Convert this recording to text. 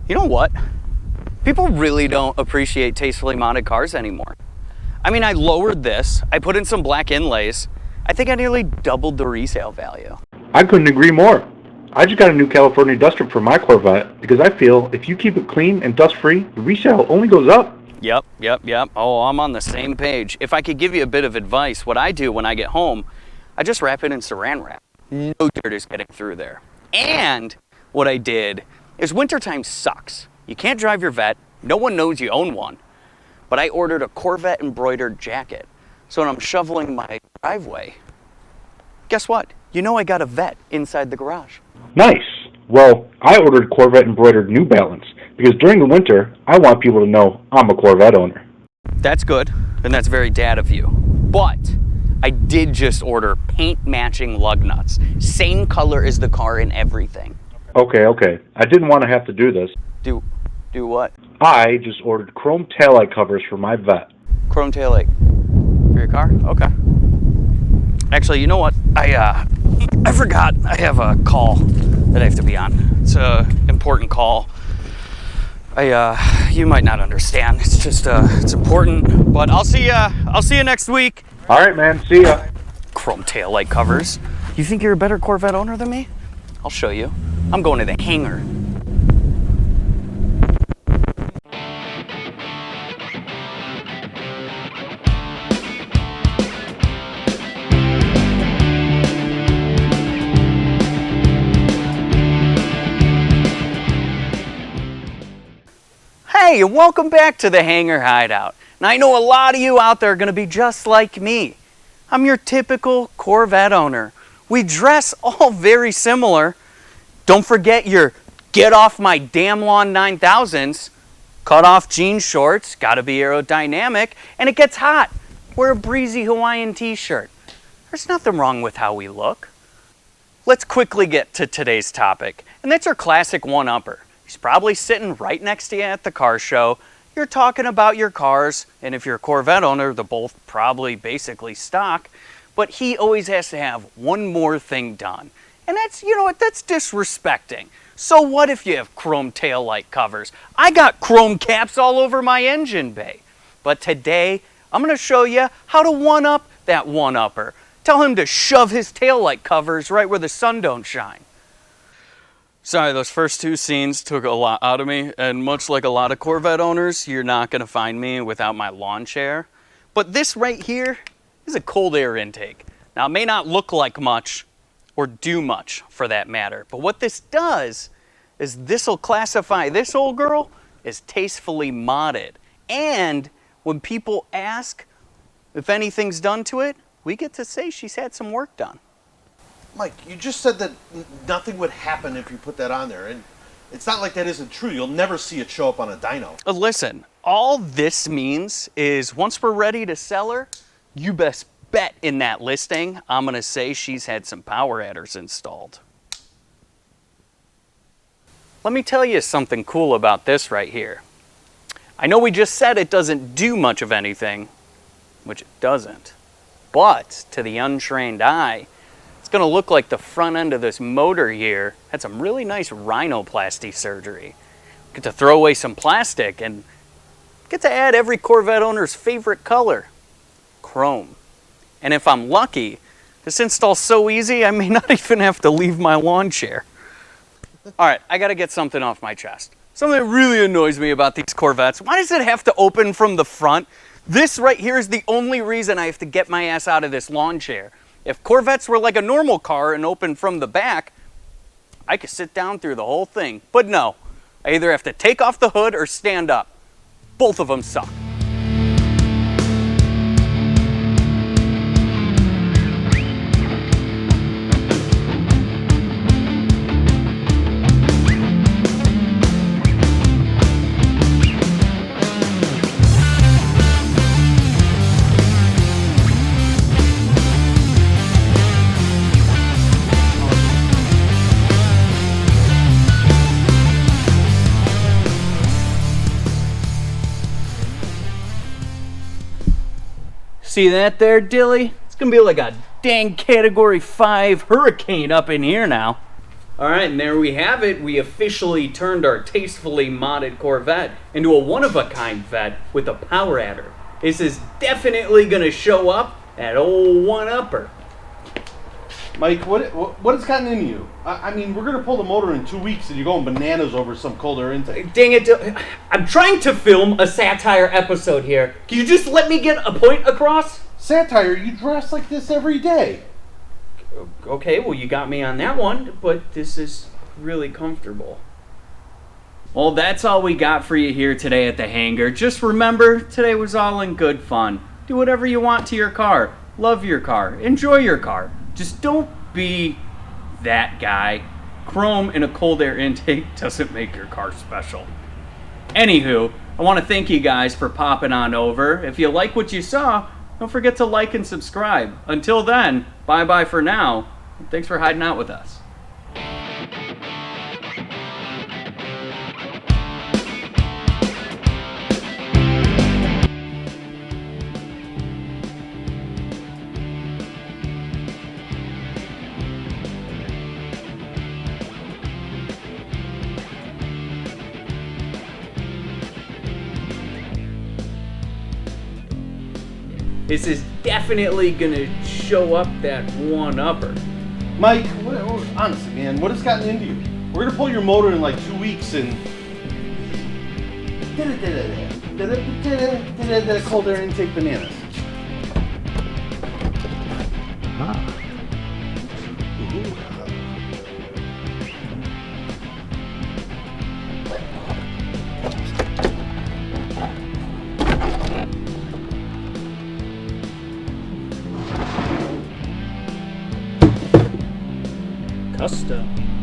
You know what? People really don't appreciate tastefully modded cars anymore. I mean, I lowered this, I put in some black inlays. I think I nearly doubled the resale value. I couldn't agree more. I just got a new California duster for my Corvette because I feel if you keep it clean and dust-free, the resale only goes up. Yep. Oh, I'm on the same page. If I could give you a bit of advice, what I do when I get home, I just wrap it in saran wrap. No dirt is getting through there. And what I did is wintertime sucks. You can't drive your Vette. No one knows you own one. But I ordered a Corvette embroidered jacket. So when I'm shoveling my driveway, guess what? You know I got a Vette inside the garage. Nice. Well, I ordered Corvette embroidered New Balance because during the winter, I want people to know I'm a Corvette owner. That's good, and that's very dad of you. But I did just order paint matching lug nuts. Same color as the car and everything. Okay. I didn't want to have to do this. Do what? I just ordered chrome taillight covers for my Vette. Chrome taillight for your car? Okay. Actually, you know what? I forgot I have a call that I have to be on. It's an important call. You might not understand. It's just, it's important. But I'll see you next week. All right, man. See ya. Chrome taillight covers. You think you're a better Corvette owner than me? I'll show you. I'm going to the hangar. Hey, and welcome back to the Hangar Hideout. And I know a lot of you out there are going to be just like me. I'm your typical Corvette owner. We dress all very similar. Don't forget your get off my damn lawn 9000s. Cut off jean shorts, gotta be aerodynamic, and it gets hot. Wear a breezy Hawaiian t-shirt. There's nothing wrong with how we look. Let's quickly get to today's topic, and that's our classic one-upper. He's probably sitting right next to you at the car show. You're talking about your cars, and if you're a Corvette owner, they're both probably basically stock, but he always has to have one more thing done. And that's, you know what, that's disrespecting. So what if you have chrome taillight covers? I got chrome caps all over my engine bay. But today, I'm gonna show you how to one-up that one-upper. Tell him to shove his taillight covers right where the sun don't shine. Sorry, those first two scenes took a lot out of me, and much like a lot of Corvette owners, you're not gonna find me without my lawn chair. But this right here is a cold air intake. Now, it may not look like much, or do much for that matter, but what this does is this will classify this old girl as tastefully modded. And when people ask if anything's done to it, we get to say she's had some work done. Mike, you just said that nothing would happen if you put that on there, and it's not like that isn't true. You'll never see it show up on a dyno. Listen, all this means is once we're ready to sell her, you best bet in that listing I'm gonna say she's had some power adders installed. Let me tell you something cool about this right here. I know we just said it doesn't do much of anything, which it doesn't, but to the untrained eye, it's gonna look like the front end of this motor here had some really nice rhinoplasty surgery. Get to throw away some plastic and get to add every Corvette owner's favorite color, chrome. And if I'm lucky, this install's so easy I may not even have to leave my lawn chair. All right, I gotta get something off my chest. Something that really annoys me about these Corvettes. Why does it have to open from the front? This right here is the only reason I have to get my ass out of this lawn chair. If Corvettes were like a normal car and open from the back, I could sit down through the whole thing. But no, I either have to take off the hood or stand up. Both of them suck. See that there, Dilly? It's gonna be like a dang Category 5 hurricane up in here now. Alright, and there we have it. We officially turned our tastefully modded Corvette into a one-of-a-kind vet with a power adder. This is definitely going to show up at old one-upper. Mike, what has gotten into you? I mean, we're going to pull the motor in 2 weeks and you're going bananas over some cold air intake. Dang it. I'm trying to film a satire episode here. Can you just let me get a point across? Satire, you dress like this every day. Okay, well, you got me on that one, but this is really comfortable. Well, that's all we got for you here today at the hangar. Just remember, today was all in good fun. Do whatever you want to your car. Love your car. Enjoy your car. Just don't be that guy. Chrome in a cold air intake doesn't make your car special. Anywho, I want to thank you guys for popping on over. If you like what you saw, don't forget to like and subscribe. Until then, bye-bye for now. Thanks for hiding out with us. This is definitely gonna show up that one-upper. Mike, honestly, man, what has gotten into you? We're going to pull your motor in like 2 weeks and... cold air intake bananas. Custom.